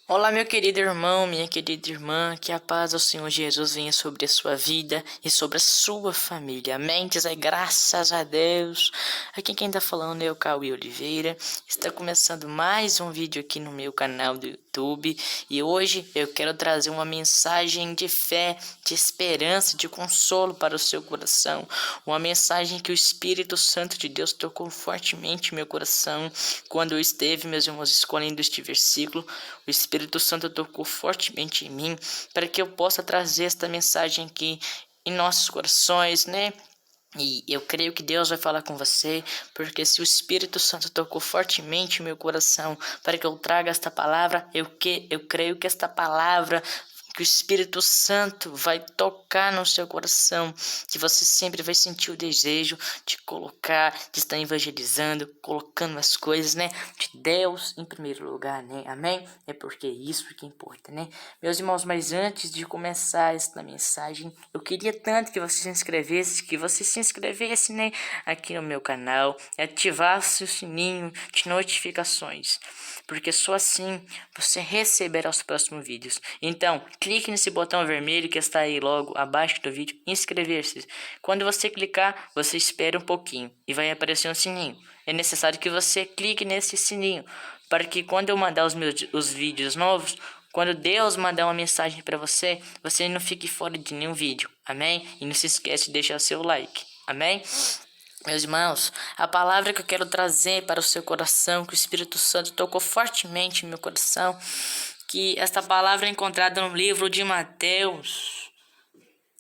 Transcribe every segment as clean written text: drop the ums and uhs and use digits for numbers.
Olá, meu querido irmão, minha querida irmã, que a paz do Senhor Jesus venha sobre a sua vida e sobre a sua família. Amém? Diz aí, graças a Deus. Aqui quem tá falando é o Cauê Oliveira. Está começando mais um vídeo aqui no meu canal do YouTube. E hoje eu quero trazer uma mensagem de fé, de esperança, de consolo para o seu coração. Uma mensagem que o Espírito Santo de Deus tocou fortemente no meu coração quando eu esteve, meus irmãos, escolhendo este versículo. O Espírito Santo tocou fortemente em mim para que eu possa trazer esta mensagem aqui em nossos corações, né? E eu creio que Deus vai falar com você, porque se o Espírito Santo tocou fortemente em meu coração para que eu traga esta palavra, eu creio que esta palavra, que o Espírito Santo vai tocar no seu coração, que você sempre vai sentir o desejo de colocar, de estar evangelizando, colocando as coisas, né, de Deus em primeiro lugar, né, amém? É porque é isso que importa, né? Meus irmãos, mas antes de começar esta mensagem, eu queria tanto que você se inscrevesse, né, aqui no meu canal, e ativasse o sininho de notificações, porque só assim você receberá os próximos vídeos. Então, clique nesse botão vermelho que está aí logo abaixo do vídeo, inscrever-se. Quando você clicar, você espera um pouquinho e vai aparecer um sininho. É necessário que você clique nesse sininho para que quando eu mandar os vídeos novos, quando Deus mandar uma mensagem para você, você não fique fora de nenhum vídeo. Amém? E não se esquece de deixar seu like. Amém? Meus irmãos, a palavra que eu quero trazer para o seu coração, que o Espírito Santo tocou fortemente no meu coração, que esta palavra é encontrada no livro de Mateus,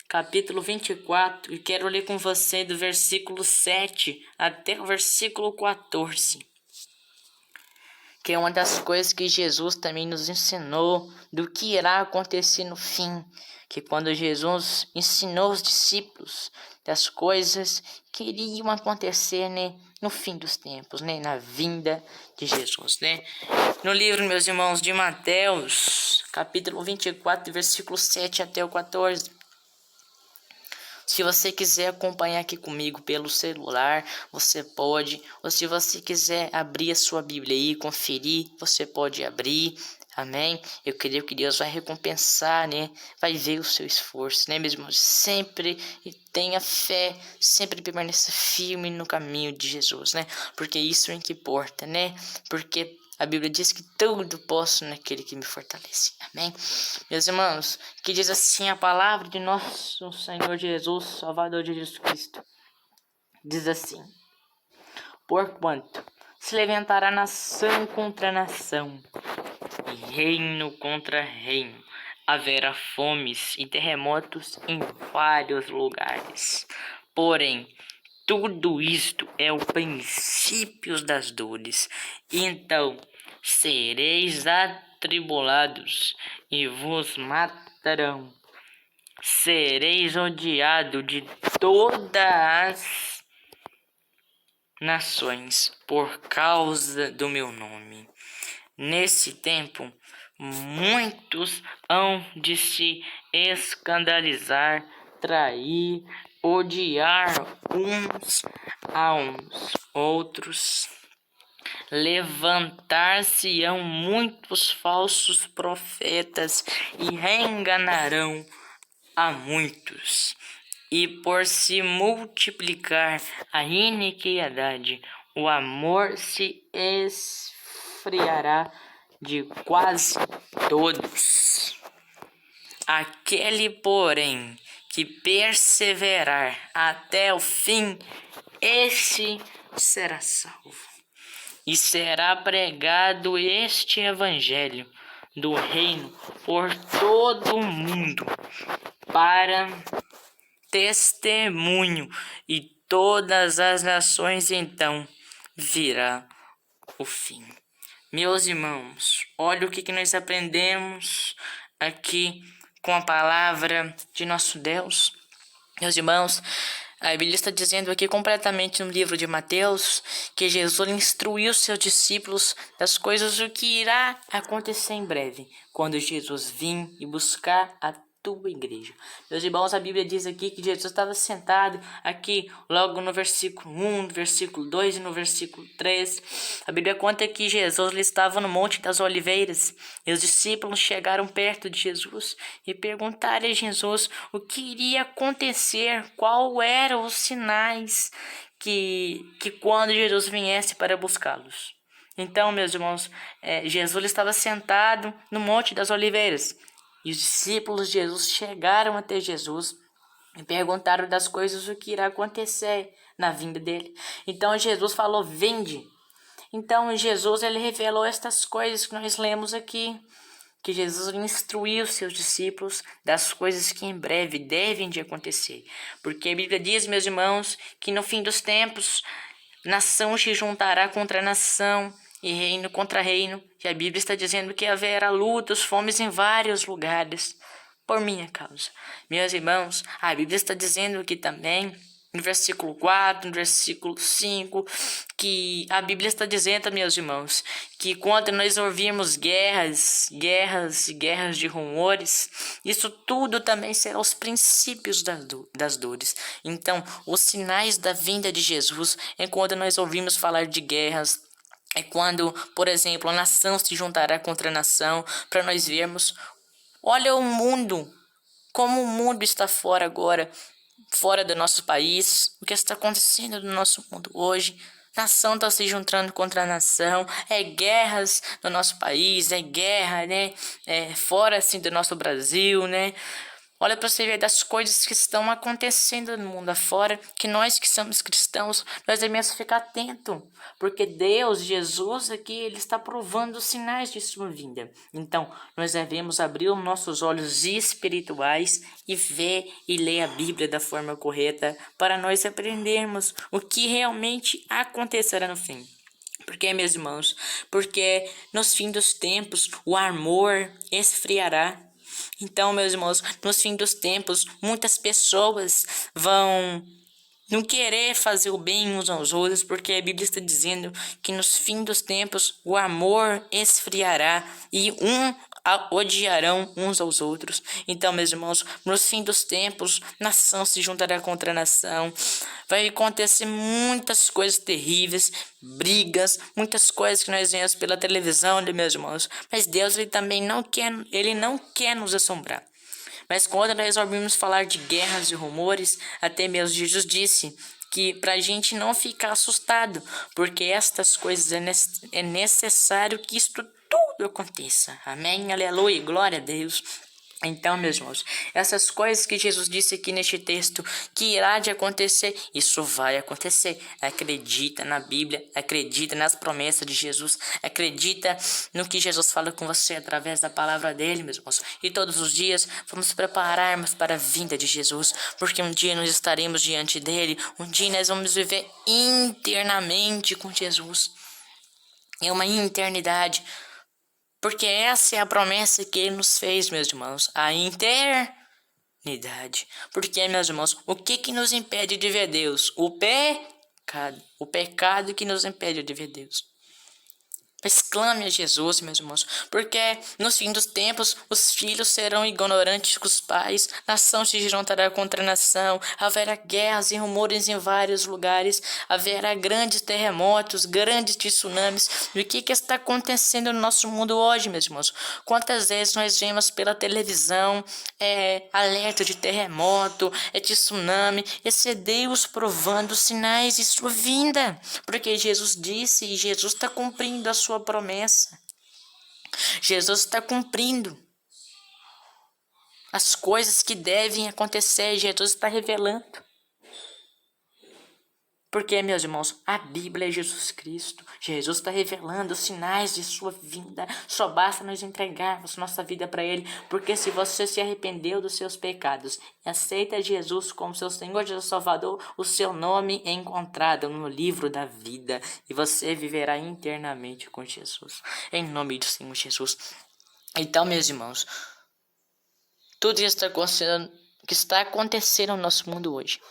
capítulo 24, e quero ler com você do versículo 7 até o versículo 14, que é uma das coisas que Jesus também nos ensinou do que irá acontecer no fim, que quando Jesus ensinou os discípulos das coisas que iriam acontecer, né, no fim dos tempos, né, na vinda de Jesus, né? No livro, meus irmãos, de Mateus, capítulo 24, versículo 7 até o 14. Se você quiser acompanhar aqui comigo pelo celular, você pode. Ou se você quiser abrir a sua Bíblia aí e conferir, você pode abrir. Amém? Eu creio que Deus vai recompensar, né? Vai ver o seu esforço, né, meus irmãos? Sempre tenha fé, sempre permaneça firme no caminho de Jesus, né? Porque isso é o que importa, né? Porque a Bíblia diz que tudo posso naquele que me fortalece. Amém? Meus irmãos, que diz assim a palavra de nosso Senhor Jesus, Salvador de Jesus Cristo. Diz assim: porquanto se levantará nação contra nação, e reino contra reino. Haverá fomes e terremotos em vários lugares. Porém, tudo isto é o princípio das dores. Então sereis atribulados e vos matarão. Sereis odiado de todas as nações por causa do meu nome. Nesse tempo, muitos hão de se escandalizar, trair, odiar uns aos outros. Levantar-se-ão muitos falsos profetas e enganarão a muitos. E por se multiplicar a iniquidade, o amor se esfriará de quase todos. Aquele, porém, que perseverar até o fim, esse será salvo. E será pregado este evangelho do reino por todo o mundo, para testemunho, e todas as nações então virá o fim. Meus irmãos, olha o que nós aprendemos aqui com a palavra de nosso Deus. Meus irmãos, a Bíblia está dizendo aqui completamente no livro de Mateus que Jesus instruiu seus discípulos das coisas o que irá acontecer em breve, quando Jesus vir e buscar a tua igreja. Meus irmãos, a Bíblia diz aqui que Jesus estava sentado aqui, logo no versículo 1, no versículo 2 e no versículo 3. A Bíblia conta que Jesus ele estava no Monte das Oliveiras e os discípulos chegaram perto de Jesus e perguntaram a Jesus o que iria acontecer, qual eram os sinais que quando Jesus viesse para buscá-los. Então, meus irmãos, Jesus estava sentado no Monte das Oliveiras e os discípulos de Jesus chegaram até Jesus e perguntaram das coisas o que irá acontecer na vinda dele. Então Jesus falou: vinde. Então Jesus ele revelou estas coisas que nós lemos aqui, que Jesus instruiu seus discípulos das coisas que em breve devem de acontecer. Porque a Bíblia diz, meus irmãos, que no fim dos tempos, nação se juntará contra nação e reino contra reino. E a Bíblia está dizendo que haverá lutas, fomes em vários lugares por minha causa. Meus irmãos, a Bíblia está dizendo aqui também, no versículo 4, no versículo 5, que a Bíblia está dizendo, meus irmãos, que quando nós ouvirmos guerras de rumores, isso tudo também será os princípios das dores. Então, os sinais da vinda de Jesus é quando nós ouvimos falar de guerras, é quando, por exemplo, a nação se juntará contra a nação, para nós vermos, olha o mundo, como o mundo está fora agora, fora do nosso país, o que está acontecendo no nosso mundo hoje. Nação está se juntando contra a nação, guerras no nosso país, guerra, né? Fora assim do nosso Brasil, né? Olha para você ver das coisas que estão acontecendo no mundo afora, que nós que somos cristãos, nós devemos ficar atentos, porque Deus, Jesus aqui, Ele está provando os sinais de sua vinda. Então, nós devemos abrir os nossos olhos espirituais e ver e ler a Bíblia da forma correta, para nós aprendermos o que realmente acontecerá no fim. Porque, meus irmãos, porque nos fins dos tempos o amor esfriará. Então, meus irmãos, nos fins dos tempos, muitas pessoas vão não querer fazer o bem uns aos outros, porque a Bíblia está dizendo que nos fins dos tempos o amor esfriará e odiarão uns aos outros. Então, meus irmãos, nos fins dos tempos, nação se juntará contra nação. Vai acontecer muitas coisas terríveis, brigas, muitas coisas que nós vemos pela televisão, meus irmãos. Mas Deus ele também não quer nos assombrar. Mas quando nós ouvimos falar de guerras e rumores, até mesmo Jesus disse que para a gente não ficar assustado, porque estas coisas é necessário que isto tudo aconteça. Amém? Aleluia, glória a Deus. Então, meus irmãos, essas coisas que Jesus disse aqui neste texto que irá de acontecer, isso vai acontecer. Acredita na Bíblia, acredita nas promessas de Jesus, acredita no que Jesus fala com você através da palavra dele, meus irmãos. E todos os dias vamos prepararmos para a vinda de Jesus, porque um dia nós estaremos diante dele, um dia nós vamos viver internamente com Jesus. É uma eternidade. Porque essa é a promessa que ele nos fez, meus irmãos. A eternidade. Porque, meus irmãos, o que nos impede de ver Deus? O pecado. O pecado que nos impede de ver Deus. Mas clame a Jesus, meus irmãos, porque nos fim dos tempos os filhos serão ignorantes com os pais, nação se juntará contra nação, haverá guerras e rumores em vários lugares, haverá grandes terremotos, grandes tsunamis. E o que está acontecendo no nosso mundo hoje, meus irmãos? Quantas vezes nós vemos pela televisão alerta de terremoto, tsunami? Esse é Deus provando os sinais de sua vinda, porque Jesus disse e Jesus está cumprindo a sua promessa. Jesus está cumprindo as coisas que devem acontecer. Jesus está revelando. Porque, meus irmãos, a Bíblia é Jesus Cristo. Jesus está revelando os sinais de sua vinda. Só basta nós entregarmos nossa vida para Ele. Porque se você se arrependeu dos seus pecados e aceita Jesus como seu Senhor e Salvador, o seu nome é encontrado no livro da vida. E você viverá internamente com Jesus. Em nome do Senhor Jesus. Então, meus irmãos, tudo isso que está acontecendo no nosso mundo hoje.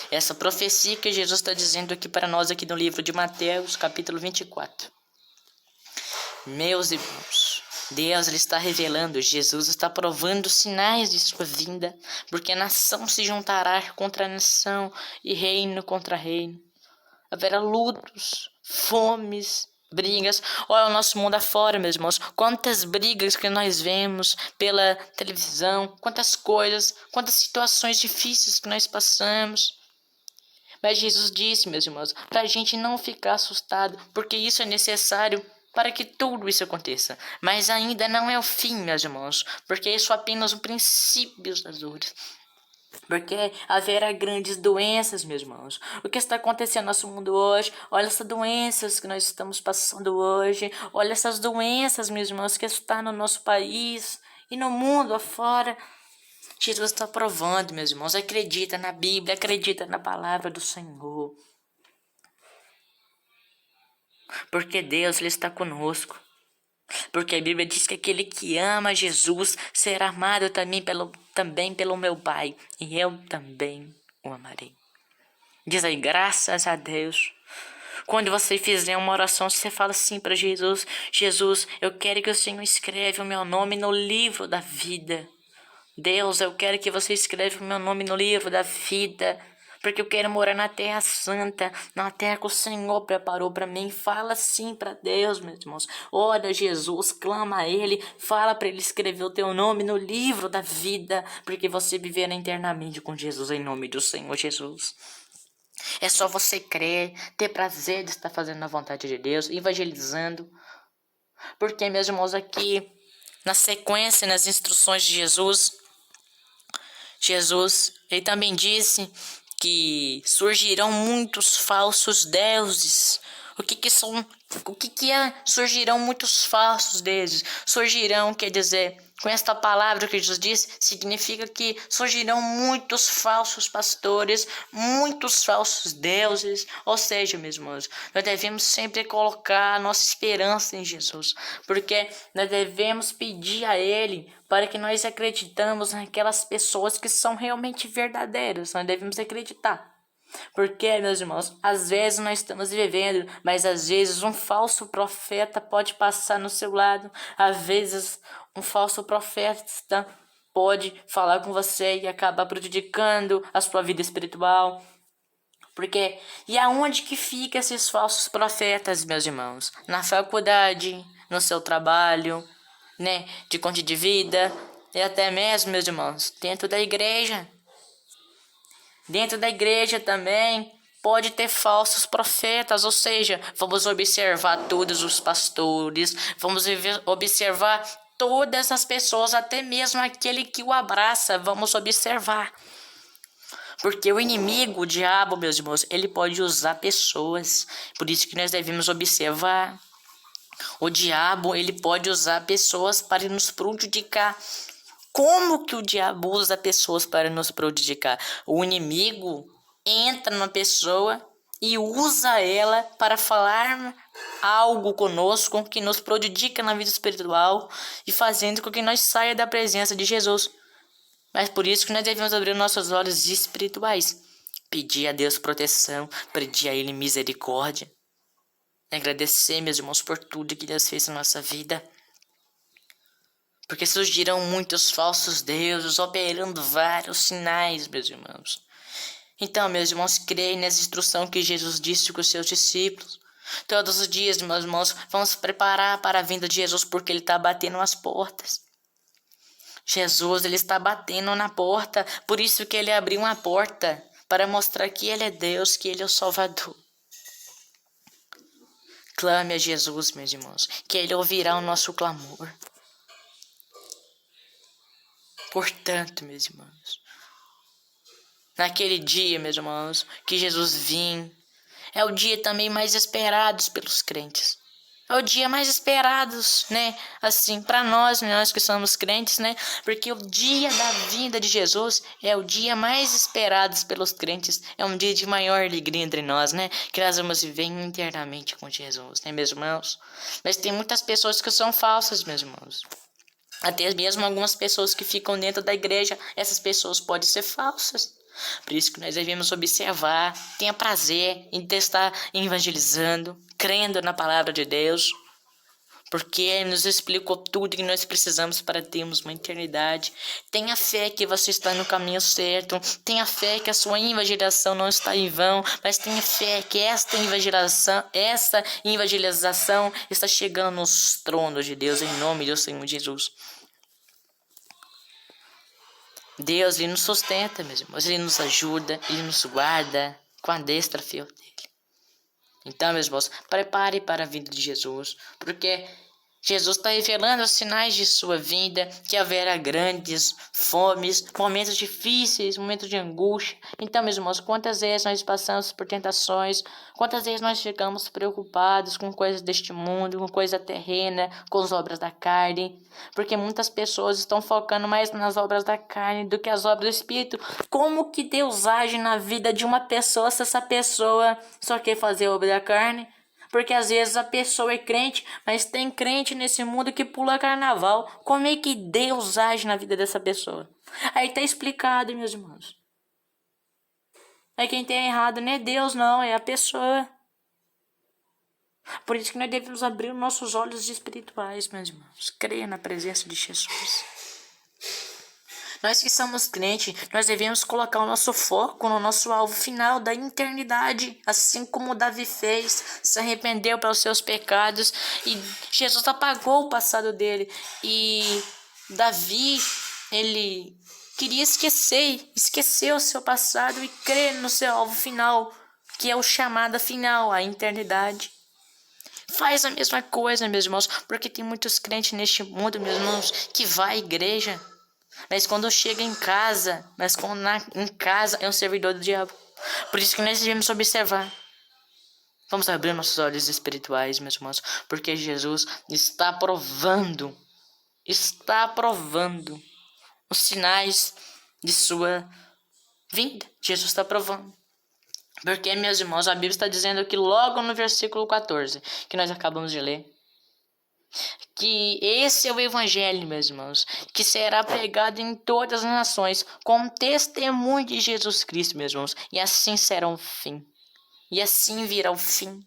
Essa profecia que Jesus está dizendo aqui para nós aqui no livro de Mateus, capítulo 24. Meus irmãos, Deus ele está revelando, Jesus está provando os sinais de sua vinda, porque nação se juntará contra nação e reino contra reino. Haverá lutos, fomes, brigas. Olha o nosso mundo afora, meus irmãos. Quantas brigas que nós vemos pela televisão, quantas coisas, quantas situações difíceis que nós passamos. Mas Jesus disse, meus irmãos, para a gente não ficar assustado, porque isso é necessário para que tudo isso aconteça. Mas ainda não é o fim, meus irmãos, porque isso é apenas o princípio das dores. Porque haverá grandes doenças, meus irmãos. O que está acontecendo no nosso mundo hoje? Olha essas doenças que nós estamos passando hoje. Olha essas doenças, meus irmãos, que estão no nosso país e no mundo afora. Jesus está provando, meus irmãos. Acredita na Bíblia, acredita na palavra do Senhor. Porque Deus ele está conosco. Porque a Bíblia diz que aquele que ama Jesus será amado também pelo meu Pai. E eu também o amarei. Diz aí, graças a Deus. Quando você fizer uma oração, você fala assim para Jesus: Jesus, eu quero que o Senhor escreva o meu nome no livro da vida. Deus, eu quero que você escreva o meu nome no livro da vida, porque eu quero morar na terra santa, na terra que o Senhor preparou para mim. Fala sim para Deus, meus irmãos. Ora a Jesus, clama a Ele, fala para Ele escrever o teu nome no livro da vida, porque você viverá eternamente com Jesus em nome do Senhor Jesus. É só você crer, ter prazer de estar fazendo a vontade de Deus, evangelizando. Porque, meus irmãos, aqui, na sequência, nas instruções de Jesus, ele também disse que surgirão muitos falsos deuses. O que é surgirão muitos falsos deuses? Surgirão, quer dizer, com esta palavra que Jesus disse, significa que surgirão muitos falsos pastores, muitos falsos deuses. Ou seja, meus irmãos, nós devemos sempre colocar a nossa esperança em Jesus, porque nós devemos pedir a Ele para que nós acreditamos naquelas pessoas que são realmente verdadeiras. Nós devemos acreditar. Porque, meus irmãos, às vezes nós estamos vivendo, mas às vezes um falso profeta pode passar no seu lado. Às vezes um falso profeta pode falar com você e acabar prejudicando a sua vida espiritual. E aonde que ficam esses falsos profetas, meus irmãos? Na faculdade, no seu trabalho, né, de conta de vida, e até mesmo, meus irmãos, dentro da igreja. Dentro da igreja também pode ter falsos profetas, ou seja, vamos observar todos os pastores, vamos observar todas as pessoas, até mesmo aquele que o abraça, vamos observar. Porque o inimigo, o diabo, meus irmãos, ele pode usar pessoas, por isso que nós devemos observar. O diabo, ele pode usar pessoas para nos prejudicar. Como que o diabo usa pessoas para nos prejudicar? O inimigo entra numa pessoa e usa ela para falar algo conosco que nos prejudica na vida espiritual e fazendo com que nós saia da presença de Jesus. Mas por isso que nós devemos abrir nossos olhos espirituais, pedir a Deus proteção, pedir a Ele misericórdia, agradecer, meus irmãos, por tudo que Deus fez na nossa vida. Porque surgirão muitos falsos deuses operando vários sinais, meus irmãos. Então, meus irmãos, creem nessa instrução que Jesus disse com os seus discípulos. Todos os dias, meus irmãos, vamos preparar para a vinda de Jesus, porque Ele está batendo as portas. Jesus, Ele está batendo na porta, por isso que Ele abriu uma porta, para mostrar que Ele é Deus, que Ele é o Salvador. Clame a Jesus, meus irmãos, que Ele ouvirá o nosso clamor. Portanto, meus irmãos, naquele dia, meus irmãos, que Jesus vinha, é o dia também mais esperado pelos crentes. É o dia mais esperado, né? Assim, para nós que somos crentes, né? Porque o dia da vinda de Jesus é o dia mais esperado pelos crentes. É um dia de maior alegria entre nós, né? Que nós vamos viver internamente com Jesus, né, meus irmãos? Mas tem muitas pessoas que são falsas, meus irmãos. Até mesmo algumas pessoas que ficam dentro da igreja, essas pessoas podem ser falsas. Por isso que nós devemos observar, tenha prazer em estar evangelizando, crendo na palavra de Deus. porque Ele nos explicou tudo que nós precisamos para termos uma eternidade. Tenha fé que você está no caminho certo. Tenha fé que a sua evangelização não está em vão, mas tenha fé que esta evangelização está chegando nos tronos de Deus, em nome do Senhor Jesus. Deus, Ele nos sustenta, meus irmãos. Ele nos ajuda, Ele nos guarda com a destra fiel dele. Então, meus irmãos, prepare para a vinda de Jesus, porque Jesus está revelando os sinais de sua vinda, que haverá grandes fomes, momentos difíceis, momentos de angústia. Então, meus irmãos, quantas vezes nós passamos por tentações, quantas vezes nós ficamos preocupados com coisas deste mundo, com coisa terrena, com as obras da carne, porque muitas pessoas estão focando mais nas obras da carne do que as obras do Espírito. Como que Deus age na vida de uma pessoa se essa pessoa só quer fazer a obra da carne? Porque às vezes a pessoa é crente, mas tem crente nesse mundo que pula carnaval. Como é que Deus age na vida dessa pessoa? Aí tá explicado, meus irmãos. Aí quem tem errado não é Deus, não, é a pessoa. Por isso que nós devemos abrir os nossos olhos espirituais, meus irmãos. Creia na presença de Jesus. Nós que somos crentes, nós devemos colocar o nosso foco no nosso alvo final da eternidade, assim como Davi fez, se arrependeu pelos seus pecados e Jesus apagou o passado dele. E Davi, ele queria esquecer o seu passado e crer no seu alvo final, que é o chamado final, a eternidade. Faz a mesma coisa, meus irmãos, porque tem muitos crentes neste mundo, meus irmãos, que vai à igreja, mas quando chega em casa, em casa é um servidor do diabo. Por isso que nós devemos observar. Vamos abrir nossos olhos espirituais, meus irmãos, porque Jesus está provando os sinais de sua vinda. Jesus está provando. Porque, meus irmãos, a Bíblia está dizendo que logo no versículo 14, que nós acabamos de ler, que esse é o evangelho, meus irmãos, que será pregado em todas as nações, com testemunho de Jesus Cristo, meus irmãos, e assim será o fim. E assim virá o fim.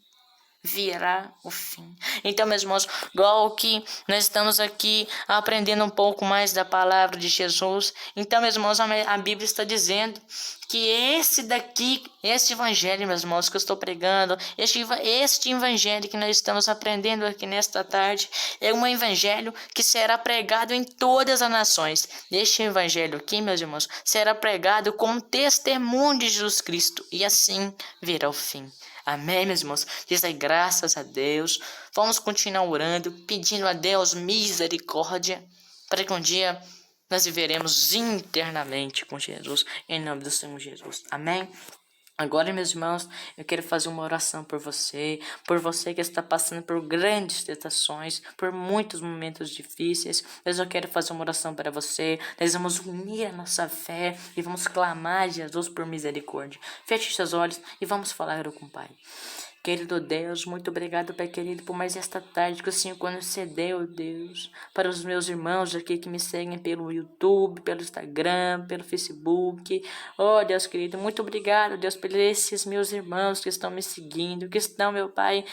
Então, meus irmãos, igual que nós estamos aqui aprendendo um pouco mais da palavra de Jesus. Então, meus irmãos, a Bíblia está dizendo que esse evangelho, meus irmãos, que eu estou pregando, este evangelho que nós estamos aprendendo aqui nesta tarde, é um evangelho que será pregado em todas as nações. Este evangelho aqui, meus irmãos, será pregado com testemunho de Jesus Cristo, e assim virá o fim. Amém, meus irmãos? Diz aí, graças a Deus. Vamos continuar orando, pedindo a Deus misericórdia, para que um dia nós viveremos internamente com Jesus, em nome do Senhor Jesus. Amém? Agora, meus irmãos, eu quero fazer uma oração por você que está passando por grandes tentações, por muitos momentos difíceis. Mas eu quero fazer uma oração para você. Nós vamos unir a nossa fé e vamos clamar a Jesus por misericórdia. Feche seus olhos e vamos falar com o Pai. Querido Deus, muito obrigado, Pai querido, por mais esta tarde que o Senhor concedeu, Deus, para os meus irmãos aqui que me seguem pelo YouTube, pelo Instagram, pelo Facebook. Oh, Deus querido, muito obrigado, Deus, por esses meus irmãos que estão me seguindo, que estão, meu Pai,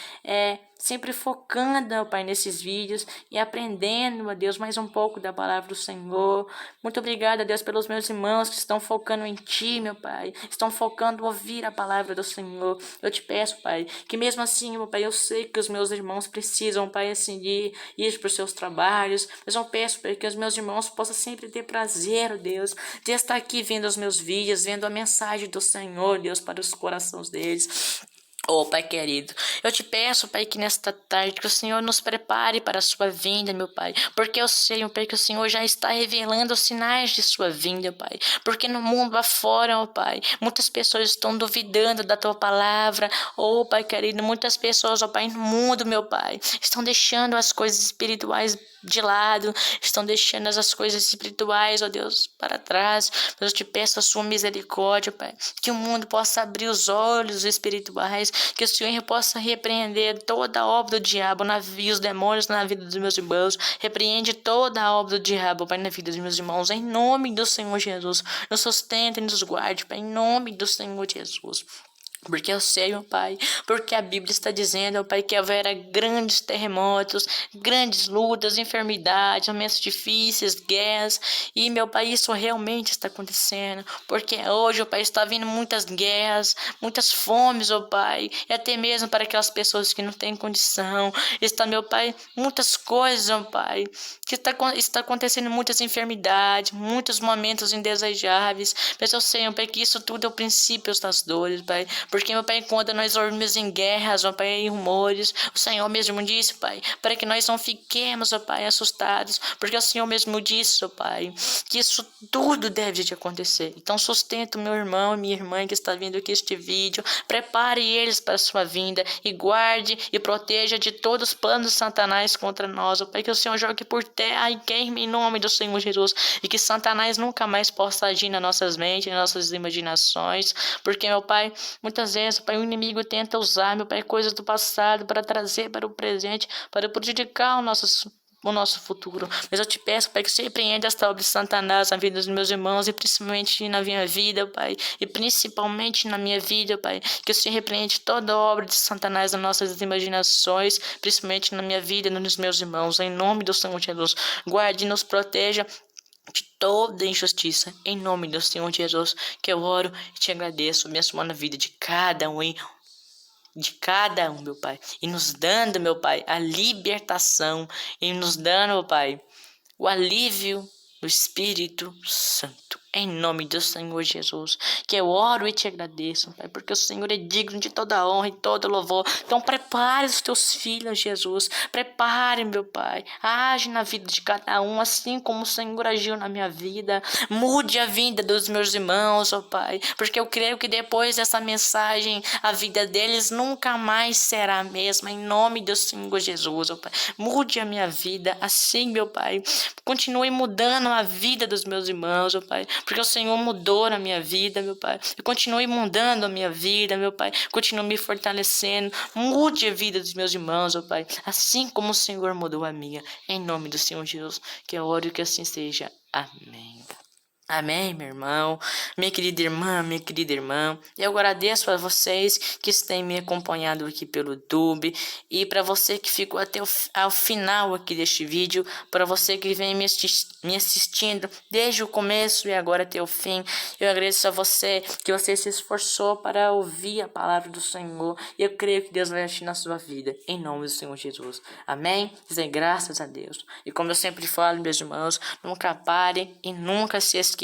sempre focando, meu Pai, nesses vídeos e aprendendo, meu Deus, mais um pouco da palavra do Senhor. Muito obrigada, Deus, pelos meus irmãos que estão focando em Ti, meu Pai, estão focando em ouvir a palavra do Senhor. Eu te peço, Pai, que mesmo assim, meu Pai, eu sei que os meus irmãos precisam, Pai, assim, de ir para os seus trabalhos, mas eu peço, Pai, que os meus irmãos possam sempre ter prazer, Deus, de estar aqui vendo os meus vídeos, vendo a mensagem do Senhor, Deus, para os corações deles. Oh, Pai querido, eu te peço, Pai, que nesta tarde que o Senhor nos prepare para a sua vinda, meu Pai, porque eu sei, meu Pai, que o Senhor já está revelando os sinais de sua vinda, Pai, porque no mundo afora, oh Pai, muitas pessoas estão duvidando da tua palavra. Oh, Pai querido, muitas pessoas, oh Pai, no mundo, meu Pai, estão deixando as coisas espirituais de lado, estão deixando as coisas espirituais, ó Deus, para trás. Mas eu te peço a sua misericórdia, Pai, que o mundo possa abrir os olhos espirituais, que o Senhor possa repreender toda a obra do diabo e os demônios na vida dos meus irmãos. Repreende toda a obra do diabo, Pai, na vida dos meus irmãos, em nome do Senhor Jesus. Nos sustenta e nos guarde, Pai, em nome do Senhor Jesus. Porque eu sei, meu Pai, porque a Bíblia está dizendo, meu Pai, que haverá grandes terremotos, grandes lutas, enfermidades, momentos difíceis, guerras. E, meu Pai, isso realmente está acontecendo. Porque hoje, meu Pai, está vindo muitas guerras, muitas fomes, meu Pai. E até mesmo para aquelas pessoas que não têm condição. Está, meu Pai, muitas coisas, meu Pai, que está acontecendo muitas enfermidades, muitos momentos indesejáveis. Mas eu sei, meu Pai, que isso tudo é o princípio das dores, Pai. Porque, meu Pai, quando nós dormimos em guerras, meu Pai, em rumores, o Senhor mesmo disse, Pai, para que nós não fiquemos, meu Pai, assustados, porque o Senhor mesmo disse, meu Pai, que isso tudo deve de acontecer. Então, sustenta o meu irmão e minha irmã que está vindo aqui este vídeo, prepare eles para a sua vinda e guarde e proteja de todos os planos de Satanás contra nós, meu Pai, que o Senhor jogue por terra e queime em nome do Senhor Jesus, e que Satanás nunca mais possa agir nas nossas mentes, nas nossas imaginações, porque, meu Pai, muitas vezes, Pai, o inimigo tenta usar, meu Pai, coisas do passado para trazer para o presente, para prejudicar o nosso futuro. Mas eu te peço, Pai, que você repreenda esta obra de Satanás na vida dos meus irmãos e principalmente na minha vida, Pai. E principalmente na minha vida, Pai. Que o Senhor repreende toda obra de Satanás nas nossas imaginações, principalmente na minha vida e nos meus irmãos. Em nome do Senhor Jesus, guarde e nos proteja de toda injustiça, em nome do Senhor Jesus, que eu oro e te agradeço, abençoando a vida de cada um, meu Pai, e nos dando, meu Pai, a libertação, e nos dando, meu Pai, o alívio do Espírito Santo. Em nome do Senhor Jesus, que eu oro e te agradeço, Pai, porque o Senhor é digno de toda honra e todo louvor. Então prepare os teus filhos, Jesus. Prepare, meu Pai. Age na vida de cada um, assim como o Senhor agiu na minha vida. Mude a vida dos meus irmãos, ó Pai, porque eu creio que depois dessa mensagem, a vida deles nunca mais será a mesma. Em nome do Senhor Jesus, ó Pai. Mude a minha vida, assim, meu Pai. Continue mudando a vida dos meus irmãos, ó Pai, porque o Senhor mudou na minha vida, meu Pai. E continue mudando a minha vida, meu Pai. Continue me fortalecendo. Mude a vida dos meus irmãos, ó Pai, assim como o Senhor mudou a minha. Em nome do Senhor Jesus, que eu oro que assim seja. Amém. Amém, meu irmão, minha querida irmã, minha querida irmã. Eu agradeço a vocês que têm me acompanhado aqui pelo YouTube e para você que ficou até ao final aqui deste vídeo, para você que vem me assistindo desde o começo e agora até o fim. Eu agradeço a você que você se esforçou para ouvir a palavra do Senhor e eu creio que Deus vai agir na sua vida, em nome do Senhor Jesus. Amém? Dizer graças a Deus. E como eu sempre falo, meus irmãos, nunca pare e nunca se esqueça,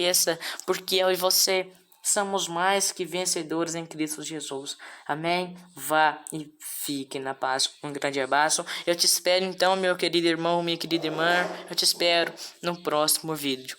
porque eu e você somos mais que vencedores em Cristo Jesus. Amém? Vá e fique na paz. Um grande abraço. Eu te espero então, meu querido irmão, minha querida irmã. Eu te espero no próximo vídeo.